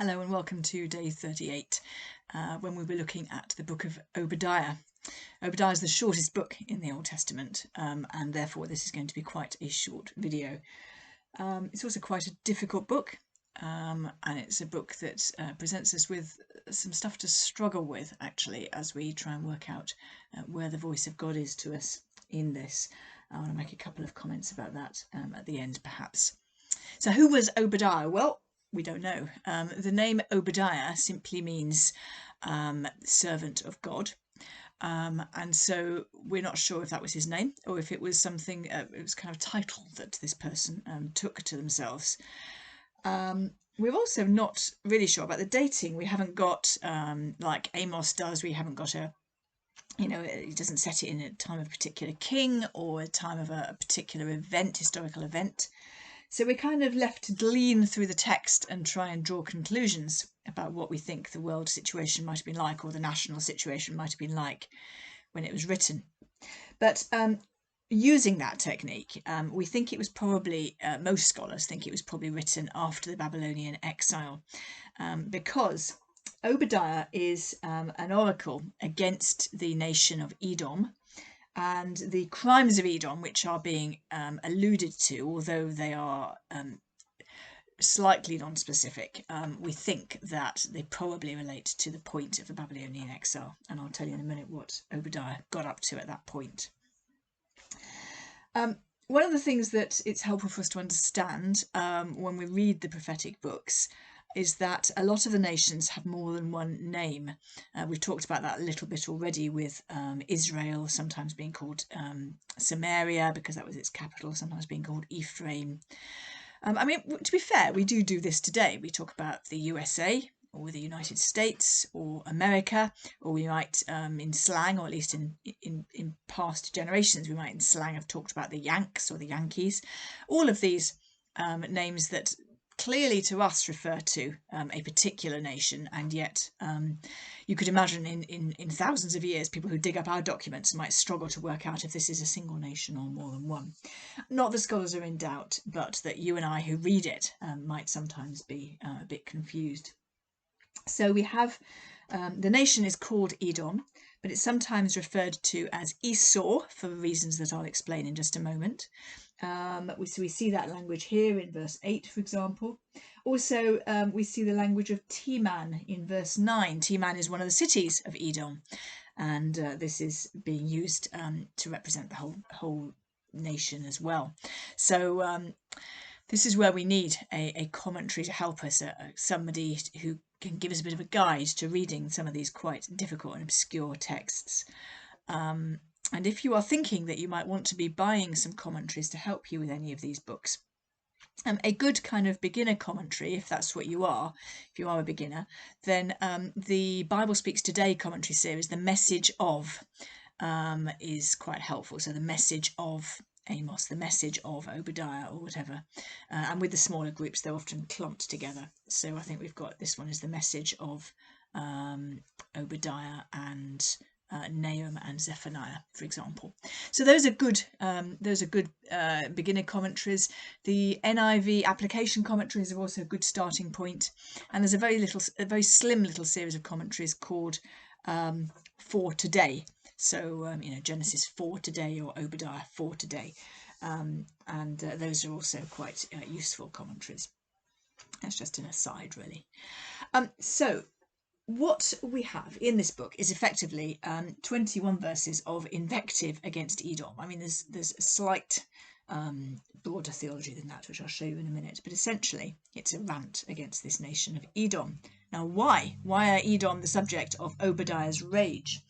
Hello and welcome to day 38, when we'll be looking at the book of Obadiah. Obadiah is the shortest book in the Old Testament, and therefore this is going to be quite a short video. It's also quite a difficult book, and it's a book that presents us with some stuff to struggle with, actually, as we try and work out where the voice of God is to us in this. I want to make a couple of comments about that at the end, perhaps. So who was Obadiah? Well, we don't know. The name Obadiah simply means servant of God. And so we're not sure if that was his name or if it was something, it was kind of a title that this person took to themselves. We're also not really sure about the dating. We haven't got, like Amos does, we haven't got it doesn't set it in a time of a particular king or a time of a particular event, historical event. So we're kind of left to glean through the text and try and draw conclusions about what we think the world situation might have been like, or the national situation might have been like when it was written. But using that technique, we think it was probably, most scholars think it was probably written after the Babylonian exile, because Obadiah is an oracle against the nation of Edom. And the crimes of Edom, which are being alluded to, although they are slightly non-specific, we think that they probably relate to the point of the Babylonian exile. And I'll tell you in a minute what Obadiah got up to at that point. One of the things that it's helpful for us to understand when we read the prophetic books is that a lot of the nations have more than one name. We've talked about that a little bit already with Israel sometimes being called Samaria because that was its capital, sometimes being called Ephraim. I mean, to be fair, we do this today. We talk about the USA or the United States or America, or we might in slang, or at least in past generations, we might in slang have talked about the Yanks or the Yankees. All of these names that clearly to us refer to a particular nation, and yet you could imagine in thousands of years people who dig up our documents might struggle to work out if this is a single nation or more than one. Not that scholars are in doubt, but that you and I who read it might sometimes be a bit confused. So we have the nation is called Edom, but it's sometimes referred to as Esau for reasons that I'll explain in just a moment. We see that language here in verse 8, for example. Also, we see the language of Teman in verse 9. Teman is one of the cities of Edom, and this is being used to represent the whole nation as well. So this is where we need a commentary to help us, somebody who can give us a bit of a guide to reading some of these quite difficult and obscure texts. And if you are thinking that you might want to be buying some commentaries to help you with any of these books, a good kind of beginner commentary, if that's what you are, if you are a beginner, then the Bible Speaks Today commentary series, The Message of, is quite helpful. So The Message of Amos, The Message of Obadiah, or whatever. And with the smaller groups, they're often clumped together. So I think we've got this one is The Message of Obadiah and Nahum and Zephaniah, for example. So those are good beginner commentaries. The NIV application commentaries are also a good starting point, and there's a very slim little series of commentaries called For Today. So Genesis for Today or Obadiah for Today, and those are also quite useful commentaries. That's just an aside, really. So what we have in this book is effectively 21 verses of invective against Edom. I mean, there's a slight broader theology than that, which I'll show you in a minute. But essentially, it's a rant against this nation of Edom. Now, why? Why are Edom the subject of Obadiah's rage?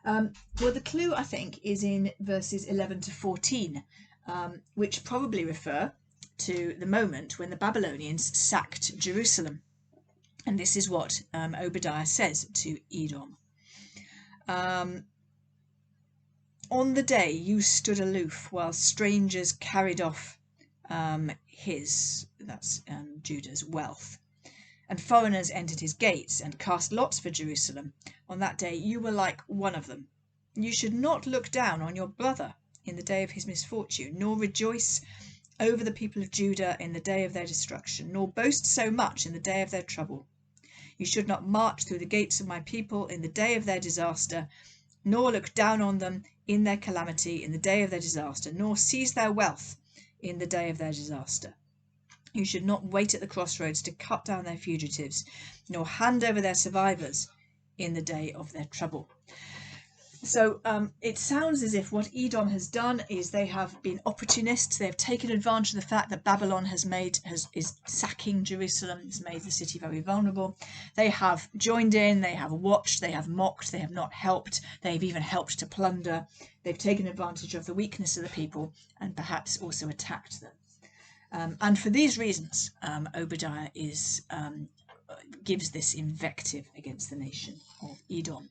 Well, the clue, I think, is in verses 11 to 14, which probably refer to the moment when the Babylonians sacked Jerusalem. And this is what Obadiah says to Edom. On the day you stood aloof while strangers carried off Judah's wealth, and foreigners entered his gates and cast lots for Jerusalem, on that day you were like one of them. You should not look down on your brother in the day of his misfortune, nor rejoice over the people of Judah in the day of their destruction, nor boast so much in the day of their trouble. You should not march through the gates of my people in the day of their disaster, nor look down on them in their calamity in the day of their disaster, nor seize their wealth in the day of their disaster. You should not wait at the crossroads to cut down their fugitives, nor hand over their survivors in the day of their trouble. So it sounds as if what Edom has done is they have been opportunists. They have taken advantage of the fact that Babylon is sacking Jerusalem, has made the city very vulnerable. They have joined in, they have watched, they have mocked, they have not helped, they've even helped to plunder. They've taken advantage of the weakness of the people and perhaps also attacked them. And for these reasons, Obadiah gives this invective against the nation of Edom.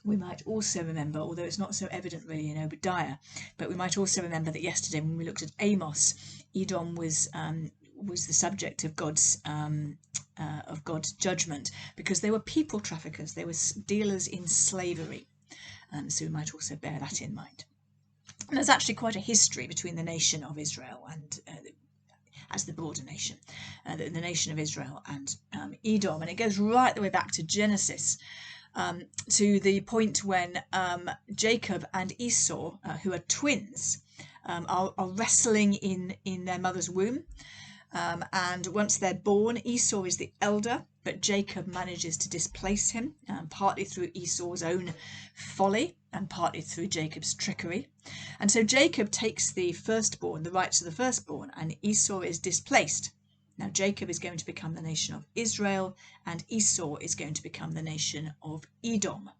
We might also remember, although it's not so evident really in Obadiah, but we might also remember that yesterday when we looked at Amos, Edom was the subject of God's judgment because they were people traffickers, they were dealers in slavery. So we might also bear that in mind. And there's actually quite a history between the nation of Israel and as the broader nation, the nation of Israel and Edom, and it goes right the way back to Genesis. To the point when Jacob and Esau, who are twins, are wrestling in their mother's womb. And once they're born, Esau is the elder, but Jacob manages to displace him, partly through Esau's own folly and partly through Jacob's trickery. And so Jacob takes the firstborn, the rights of the firstborn, and Esau is displaced. Now Jacob is going to become the nation of Israel and Esau is going to become the nation of Edom.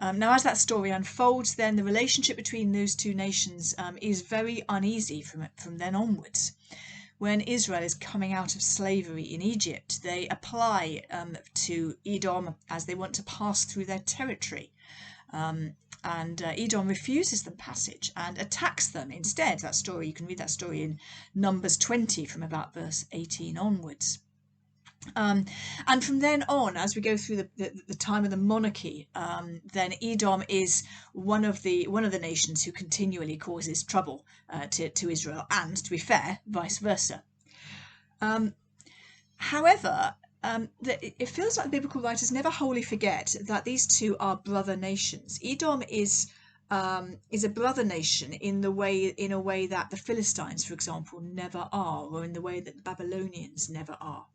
Now as that story unfolds, then the relationship between those two nations is very uneasy from then onwards. When Israel is coming out of slavery in Egypt, they apply to Edom as they want to pass through their territory. And Edom refuses them passage and attacks them instead. That story, you can read that story in Numbers 20 from about verse 18 onwards. And from then on, as we go through the time of the monarchy, then Edom is one of the nations who continually causes trouble to Israel, and to be fair, vice versa. However, it feels like the biblical writers never wholly forget that these two are brother nations. Edom is a brother nation in a way that the Philistines, for example, never are, or in the way that the Babylonians never are.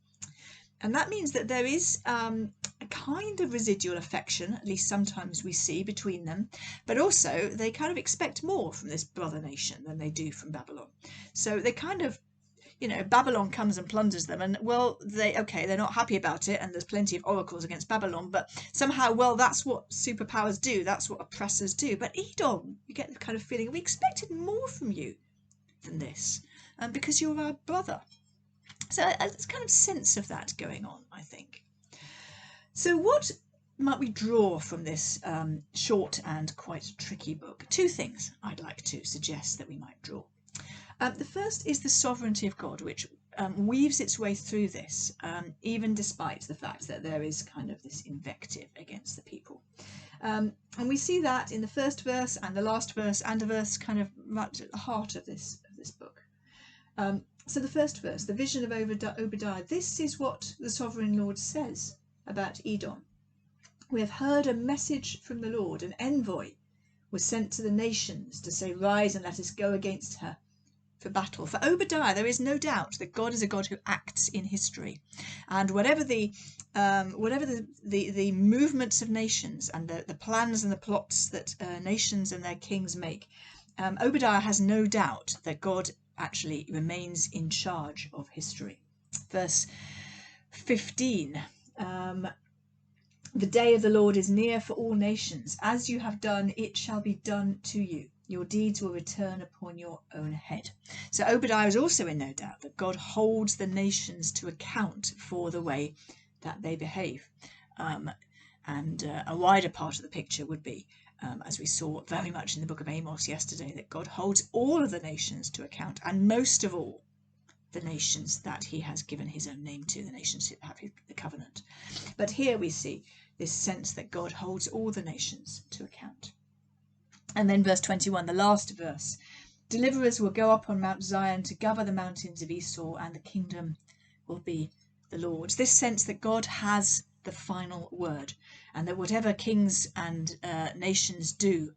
And that means that there is a kind of residual affection, at least sometimes we see, between them, but also they kind of expect more from this brother nation than they do from Babylon. So they kind of, Babylon comes and plunders them, and well, they're not happy about it, and there's plenty of oracles against Babylon, but somehow, well, that's what superpowers do, that's what oppressors do. But Edom, you get the kind of feeling, we expected more from you than this, because you're our brother. So there's kind of sense of that going on, I think. So what might we draw from this short and quite tricky book? Two things I'd like to suggest that we might draw. The first is the sovereignty of God, which weaves its way through this, even despite the fact that there is kind of this invective against the people. And we see that in the first verse and the last verse and a verse kind of right at the heart of this book. So the first verse, the vision of Obadiah, this is what the sovereign Lord says about Edom. We have heard a message from the Lord, an envoy was sent to the nations to say, rise and let us go against her for battle. For Obadiah, there is no doubt that God is a God who acts in history, and whatever the movements of nations and the plans and the plots that nations and their kings make, Obadiah has no doubt that God actually remains in charge of history. Verse 15, the day of the Lord is near for all nations. As you have done, it shall be done to you. Your deeds will return upon your own head. So Obadiah is also in no doubt that God holds the nations to account for the way that they behave. And a wider part of the picture would be, as we saw very much in the book of Amos yesterday, that God holds all of the nations to account, and most of all the nations that he has given his own name to, the nations who have the covenant. But here we see this sense that God holds all the nations to account. And then verse 21, the last verse, deliverers will go up on Mount Zion to gather the mountains of Esau, and the kingdom will be the Lord. This sense that God has the final word, and that whatever kings and nations do,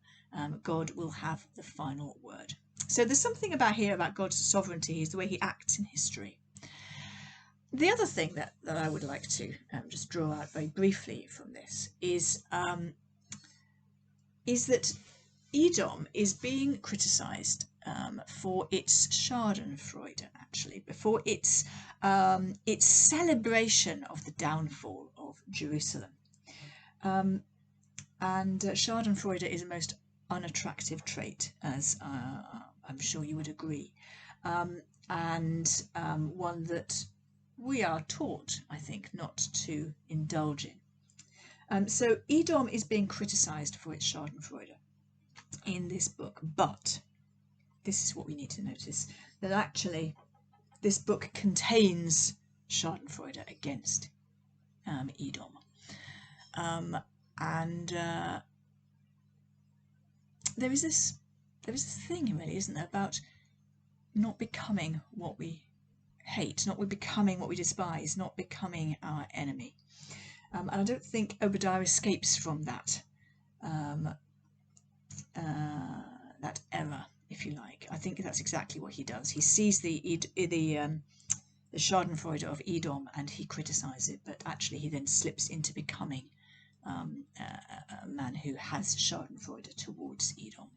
God will have the final word. So there's something about God's sovereignty, is the way he acts in history. The other thing that I would like to just draw out very briefly from this is that Edom is being criticised for its Schadenfreude, actually, for its celebration of the downfall of Jerusalem. And Schadenfreude is a most unattractive trait, as I'm sure you would agree, and one that we are taught, I think, not to indulge in. So Edom is being criticised for its Schadenfreude in this book, but this is what we need to notice, that actually this book contains Schadenfreude against Edom. And there is this thing, really, isn't there, about not becoming what we hate, not becoming what we despise, not becoming our enemy. And I don't think Obadiah escapes from that that error, if you like. I think that's exactly what he does. He sees the Schadenfreude of Edom and he criticises it, but actually he then slips into becoming a man who has Schadenfreude towards Edom.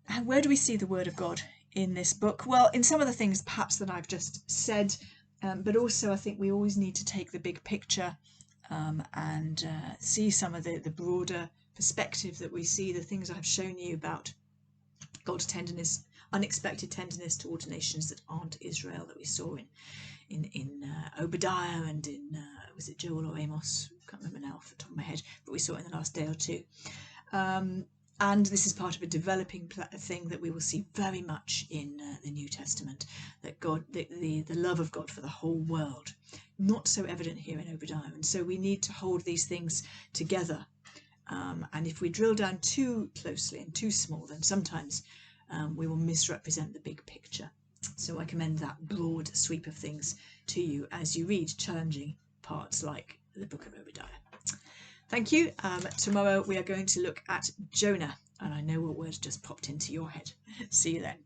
And where do we see the word of God in this book? Well, in some of the things perhaps that I've just said, but also I think we always need to take the big picture and see some of the broader perspective that we see, the things I've shown you about God's tenderness, unexpected tenderness towards nations that aren't Israel, that we saw in Obadiah and in, was it Joel or Amos? I can't remember now off the top of my head, but we saw it in the last day or two. And this is part of a developing thing that we will see very much in the New Testament, that God, the love of God for the whole world, not so evident here in Obadiah. And so we need to hold these things together. And if we drill down too closely and too small, then sometimes we will misrepresent the big picture. So I commend that broad sweep of things to you as you read challenging parts like the book of Obadiah. Thank you. Tomorrow we are going to look at Jonah, and I know what word just popped into your head. See you then.